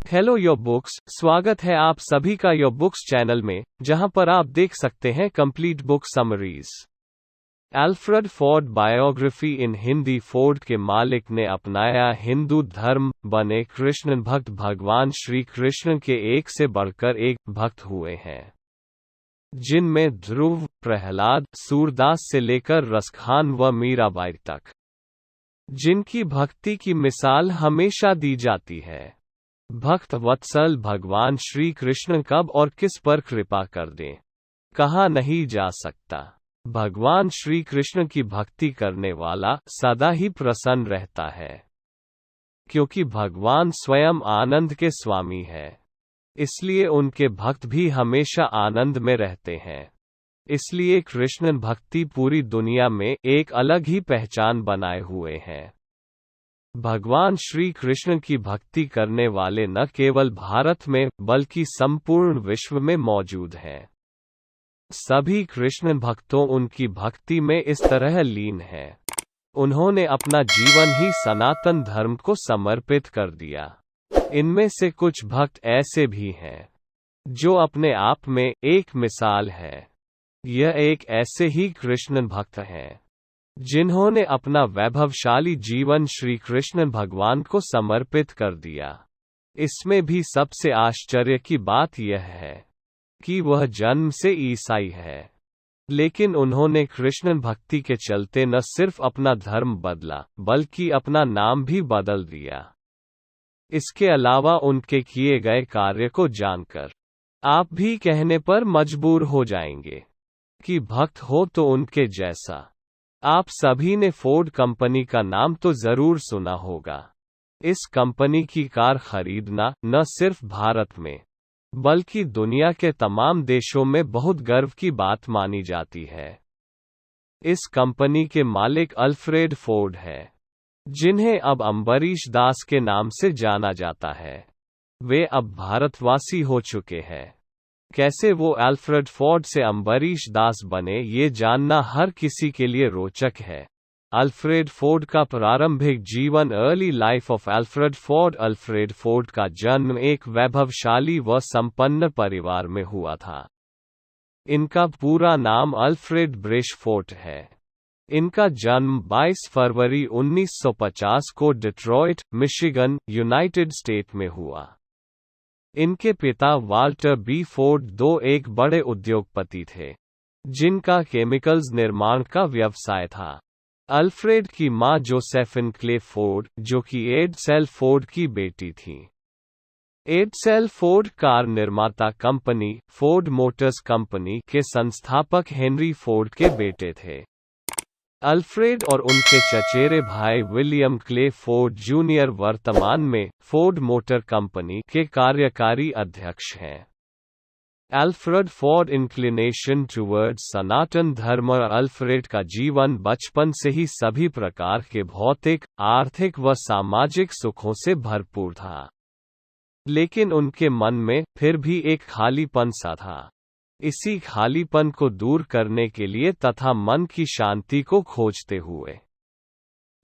Hello your books, स्वागत है आप सभी का योर बुक्स चैनल में, जहां पर आप देख सकते हैं complete book summaries. Alfred Ford biography in Hindi. Ford के मालिक ने अपनाया हिंदू धर्म, बने कृष्ण भक्त, भगवान श्री कृष्ण के एक से बढ़कर एक भक्त हुए हैं, जिनमें ध्रुव, प्रहलाद, सूरदास से लेकर रसखान व मीराबाई तक, जिनकी भक्ति की मिसाल हमेशा दी जाती है। भक्त वत्सल भगवान श्री कृष्ण कब और किस पर कृपा कर दें, कहा नहीं जा सकता। भगवान श्री कृष्ण की भक्ति करने वाला सदा ही प्रसन्न रहता है, क्योंकि भगवान स्वयं आनंद के स्वामी है। इसलिए उनके भक्त भी हमेशा आनंद में रहते हैं। इसलिए कृष्ण भक्ति पूरी दुनिया में एक अलग ही पहचान बनाए हुए हैं। भगवान श्री कृष्ण की भक्ति करने वाले न केवल भारत में बल्कि संपूर्ण विश्व में मौजूद हैं। सभी कृष्ण भक्तों उनकी भक्ति में इस तरह लीन हैं। उन्होंने अपना जीवन ही सनातन धर्म को समर्पित कर दिया। इनमें से कुछ भक्त ऐसे भी हैं जो अपने आप में एक मिसाल है। यह एक ऐसे ही कृष्ण भक्त हैं जिन्होंने अपना वैभवशाली जीवन श्री कृष्ण भगवान को समर्पित कर दिया। इसमें भी सबसे आश्चर्य की बात यह है कि वह जन्म से ईसाई है, लेकिन उन्होंने कृष्ण भक्ति के चलते न सिर्फ अपना धर्म बदला बल्कि अपना नाम भी बदल दिया। इसके अलावा उनके किए गए कार्य को जानकर आप भी कहने पर मजबूर हो जाएंगे कि भक्त हो तो उनके जैसा। आप सभी ने फोर्ड कंपनी का नाम तो जरूर सुना होगा। इस कंपनी की कार खरीदना न सिर्फ भारत में बल्कि दुनिया के तमाम देशों में बहुत गर्व की बात मानी जाती है। इस कंपनी के मालिक अल्फ्रेड फोर्ड है, जिन्हें अब अम्बरीश दास के नाम से जाना जाता है। वे अब भारतवासी हो चुके हैं। कैसे वो अल्फ्रेड फोर्ड से अम्बरीश दास बने, ये जानना हर किसी के लिए रोचक है। अल्फ्रेड फोर्ड का प्रारंभिक जीवन। Early life of Alfred Ford. Alfred Ford का जन्म एक वैभवशाली व संपन्न परिवार में हुआ था। इनका पूरा नाम अल्फ्रेड ब्रेशफोर्ट है। इनका जन्म 22 फरवरी 1950 को डिट्रॉइट, मिशिगन, यूनाइटेड स्टेट में हुआ। इनके पिता वाल्टर बी फोर्ड एक बड़े उद्योगपति थे, जिनका केमिकल्स निर्माण का व्यवसाय था। अल्फ्रेड की मां जोसेफिन क्ले फोर्ड, जो कि एडसेल फोर्ड की बेटी थी। एडसेल फोर्ड कार निर्माता कंपनी फोर्ड मोटर्स कंपनी के संस्थापक हेनरी फोर्ड के बेटे थे। अल्फ्रेड और उनके चचेरे भाई विलियम क्ले फोर्ड जूनियर वर्तमान में फोर्ड मोटर कंपनी के कार्यकारी अध्यक्ष हैं। अल्फ्रेड फोर्ड इंक्लिनेशन टुवर्ड्स सनातन धर्म। अल्फ्रेड का जीवन बचपन से ही सभी प्रकार के भौतिक, आर्थिक व सामाजिक सुखों से भरपूर था, लेकिन उनके मन में फिर भी एक खालीपन सा था। इसी खालीपन को दूर करने के लिए तथा मन की शांति को खोजते हुए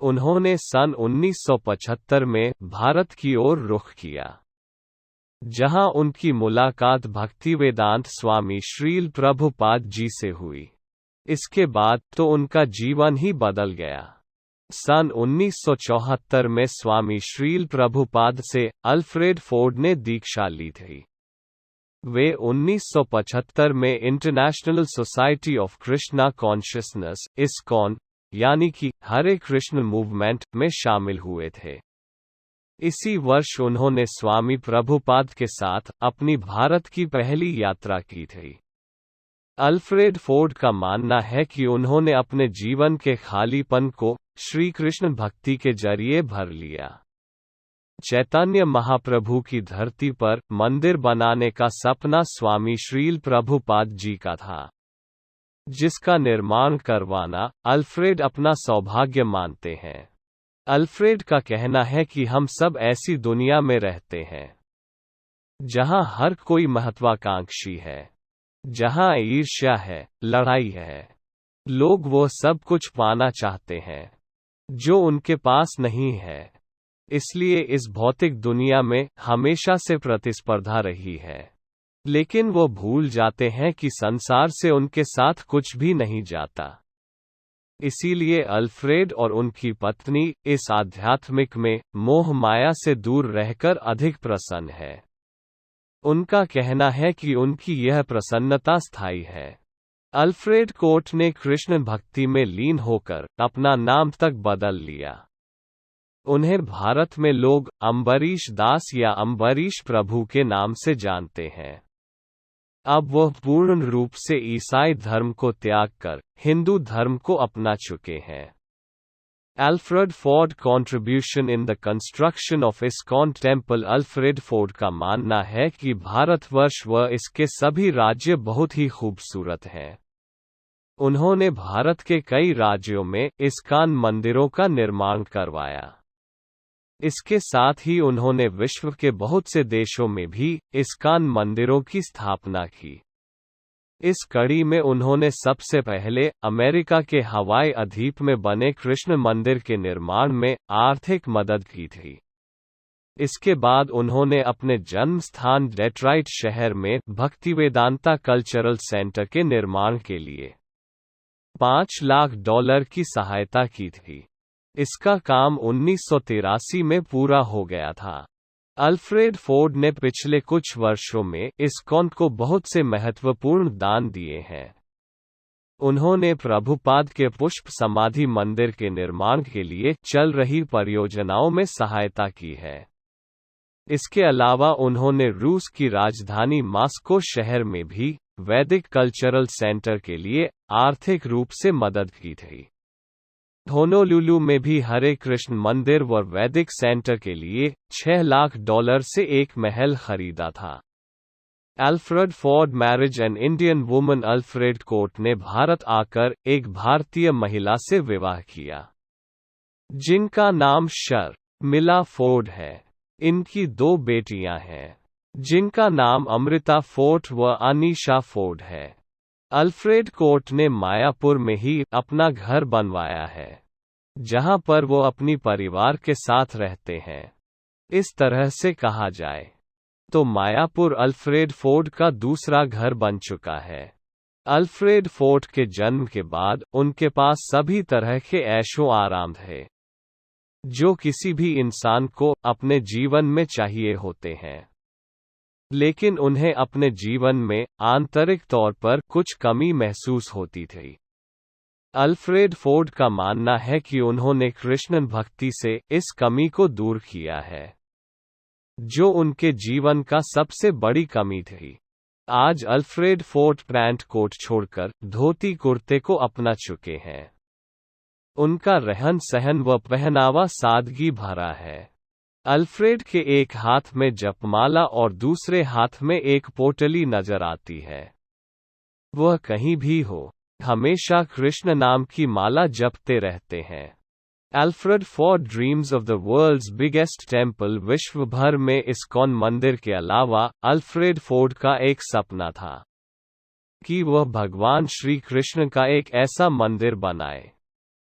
उन्होंने सन 1975 में भारत की ओर रुख किया, जहां उनकी मुलाकात भक्तिवेदांत स्वामी श्रील प्रभुपाद जी से हुई। इसके बाद तो उनका जीवन ही बदल गया। सन 1974 में स्वामी श्रील प्रभुपाद से अल्फ्रेड फोर्ड ने दीक्षा ली थी। वे 1975 में international society of Krishna consciousness (ISKCON) यानी कि हरे कृष्ण मूवमेंट में शामिल हुए थे। इसी वर्ष उन्होंने स्वामी प्रभुपाद के साथ अपनी भारत की पहली यात्रा की थी। अल्फ्रेड फोर्ड का मानना है कि उन्होंने अपने जीवन के खालीपन को श्री कृष्ण भक्ति के जरिए भर लिया। चैतन्य महाप्रभु की धरती पर मंदिर बनाने का सपना स्वामी श्रील प्रभुपाद जी का था, जिसका निर्माण करवाना अल्फ्रेड अपना सौभाग्य मानते हैं। अल्फ्रेड का कहना है कि हम सब ऐसी दुनिया में रहते हैं जहां हर कोई महत्वाकांक्षी है, जहां ईर्ष्या है, लड़ाई है। लोग वो सब कुछ पाना चाहते हैं जो उनके पास नहीं है। इसलिए इस भौतिक दुनिया में हमेशा से प्रतिस्पर्धा रही है। लेकिन वो भूल जाते हैं कि संसार से उनके साथ कुछ भी नहीं जाता। इसीलिए अल्फ्रेड और उनकी पत्नी इस आध्यात्मिक में मोह माया से दूर रहकर अधिक प्रसन्न है। उनका कहना है कि उनकी यह प्रसन्नता स्थायी है। अल्फ्रेड कोर्ट ने कृष्ण भक्ति में लीन होकर अपना नाम तक बदल लिया। उन्हें भारत में लोग अम्बरीश दास या अम्बरीश प्रभु के नाम से जानते हैं। अब वह पूर्ण रूप से ईसाई धर्म को त्याग कर हिंदू धर्म को अपना चुके हैं। Alfred Ford Contribution in the Construction of ISKCON Temple। Alfred Ford का मानना है कि भारतवर्ष व इसके सभी राज्य बहुत ही खूबसूरत हैं। उन्होंने भारत के कई राज्यों में इस्कॉन मंदिरों का निर्माण करवाया। इसके साथ ही उन्होंने विश्व के बहुत से देशों में भी इस्कॉन मंदिरों की स्थापना की। इस कड़ी में उन्होंने सबसे पहले अमेरिका के हवाई अद्वीप में बने कृष्ण मंदिर के निर्माण में आर्थिक मदद की थी। इसके बाद उन्होंने अपने जन्म स्थान डेट्रॉइट शहर में भक्तिवेदांता कल्चरल सेंटर के निर्माण के लिए $5 लाख की सहायता की थी। इसका काम 1983 में पूरा हो गया था। अल्फ्रेड फोर्ड ने पिछले कुछ वर्षों में इस्कॉन को बहुत से महत्वपूर्ण दान दिए हैं। उन्होंने प्रभुपाद के पुष्प समाधि मंदिर के निर्माण के लिए चल रही परियोजनाओं में सहायता की है। इसके अलावा उन्होंने रूस की राजधानी मॉस्को शहर में भी वैदिक कल्चरल सेंटर के लिए आर्थिक रूप से मदद की थी। होनोलुलु में भी हरे कृष्ण मंदिर व वैदिक सेंटर के लिए $6 लाख से एक महल खरीदा था। Alfred Ford marriage an Indian woman. Alfred court ने भारत आकर एक भारतीय महिला से विवाह किया, जिनका नाम शर्मिला फोर्ड है। इनकी 2 बेटियां हैं, जिनका नाम अमृता फोर्ड व अनीशा फोर्ड है। अल्फ्रेड कोर्ट ने मायापुर में ही अपना घर बनवाया है, जहां पर वो अपनी परिवार के साथ रहते हैं। इस तरह से कहा जाए तो मायापुर अल्फ्रेड फोर्ड का दूसरा घर बन चुका है। अल्फ्रेड फोर्ड के जन्म के बाद उनके पास सभी तरह के ऐशो आराम थे, जो किसी भी इंसान को अपने जीवन में चाहिए होते हैं। लेकिन उन्हें अपने जीवन में आंतरिक तौर पर कुछ कमी महसूस होती थी। अल्फ्रेड फोर्ड का मानना है कि उन्होंने कृष्ण भक्ति से इस कमी को दूर किया है, जो उनके जीवन का सबसे बड़ी कमी थी। आज अल्फ्रेड फोर्ड पैंट कोट छोड़कर धोती कुर्ते को अपना चुके हैं। उनका रहन सहन व पहनावा सादगी भरा है। अल्फ्रेड के एक हाथ में जपमाला और दूसरे हाथ में एक पोटली नजर आती है। वह कहीं भी हो, हमेशा कृष्ण नाम की माला जपते रहते हैं। Alfred Ford dreams of the world's biggest temple. विश्व भर में इस्कॉन मंदिर के अलावा अल्फ्रेड फोर्ड का एक सपना था कि वह भगवान श्री कृष्ण का एक ऐसा मंदिर बनाए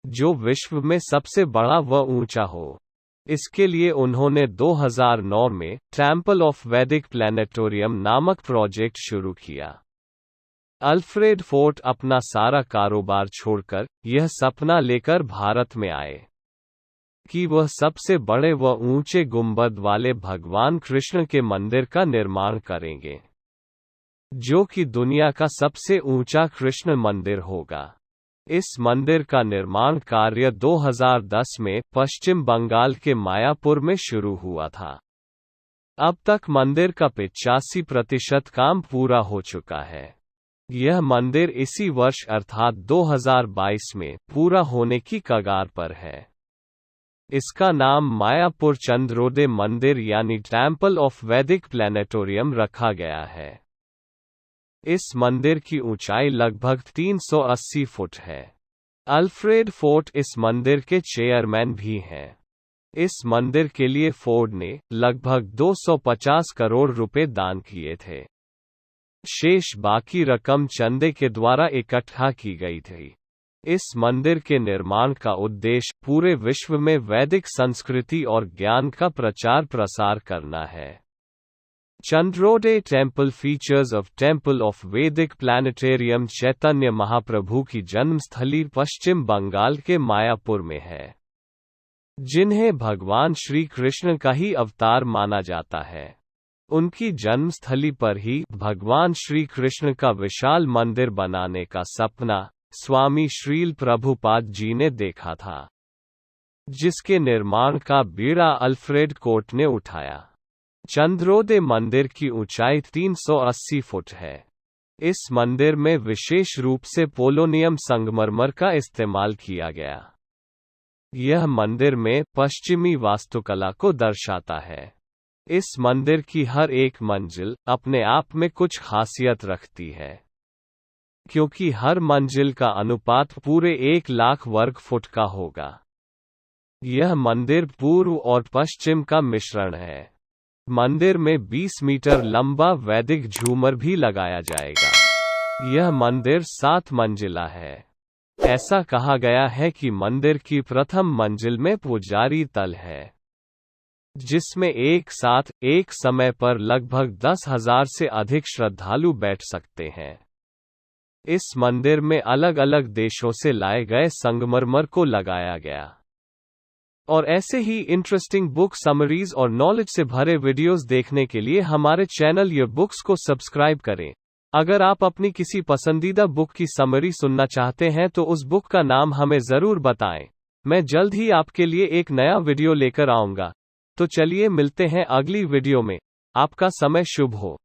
जो विश्व में सबसे बड़ा व ऊंचा हो। इसके लिए उन्होंने 2009 में टेम्पल ऑफ वैदिक प्लैनेटोरियम नामक प्रोजेक्ट शुरू किया। अल्फ्रेड फोर्ड अपना सारा कारोबार छोड़कर यह सपना लेकर भारत में आए कि वह सबसे बड़े व ऊंचे गुंबद वाले भगवान कृष्ण के मंदिर का निर्माण करेंगे, जो कि दुनिया का सबसे ऊंचा कृष्ण मंदिर होगा। इस मंदिर का निर्माण कार्य 2010 में पश्चिम बंगाल के मायापुर में शुरू हुआ था। अब तक मंदिर का 85% काम पूरा हो चुका है। यह मंदिर इसी वर्ष अर्थात 2022 में पूरा होने की कगार पर है। इसका नाम मायापुर चंद्रोदय मंदिर यानी टेम्पल ऑफ वैदिक प्लैनेटोरियम रखा गया है। इस मंदिर की ऊंचाई लगभग 380 फुट है। अल्फ्रेड फोर्ड इस मंदिर के चेयरमैन भी हैं। इस मंदिर के लिए फोर्ड ने लगभग 250 करोड़ रुपए दान किए थे। शेष बाकी रकम चंदे के द्वारा इकट्ठा की गई थी। इस मंदिर के निर्माण का उद्देश्य पूरे विश्व में वैदिक संस्कृति और ज्ञान का प्रचार प्रसार करना है। Chandrodaya temple features of temple of Vedic planetarium Chaitanya Mahaprabhu की जन्मस्थली पश्चिम बंगाल के मायापुर में है, जिन्हें भगवान श्री कृष्ण का ही अवतार माना जाता है। उनकी जन्मस्थली पर ही भगवान श्री कृष्ण का विशाल मंदिर बनाने का सपना स्वामी श्रील प्रभुपाद जी ने देखा था, जिसके निर्माण का बीड़ा अल्फ्रेड कोट ने उठाया। चंद्रोदय मंदिर की ऊंचाई 380 फुट है। इस मंदिर में विशेष रूप से पोलोनियम संगमरमर का इस्तेमाल किया गया। यह मंदिर में पश्चिमी वास्तुकला को दर्शाता है। इस मंदिर की हर एक मंजिल अपने आप में कुछ खासियत रखती है, क्योंकि हर मंजिल का अनुपात पूरे 1 लाख वर्ग फुट का होगा। यह मंदिर पूर्व और पश्चिम का मिश्रण है। मंदिर में 20 मीटर लंबा वैदिक झूमर भी लगाया जाएगा। यह मंदिर 7 मंजिला है। ऐसा कहा गया है कि मंदिर की प्रथम मंजिल में पुजारी तल है, जिसमें एक साथ एक समय पर लगभग 10,000 से अधिक श्रद्धालु बैठ सकते हैं। इस मंदिर में अलग अलग देशों से लाए गए संगमरमर को लगाया गया। और ऐसे ही इंटरेस्टिंग बुक समरीज और नॉलेज से भरे वीडियोस देखने के लिए हमारे चैनल योर बुक्स को सब्सक्राइब करें। अगर आप अपनी किसी पसंदीदा बुक की समरी सुनना चाहते हैं तो उस बुक का नाम हमें ज़रूर बताएं। मैं जल्द ही आपके लिए एक नया वीडियो लेकर आऊँगा। तो चलिए मिलते हैं अगली वीडियो में। आपका समय शुभ हो।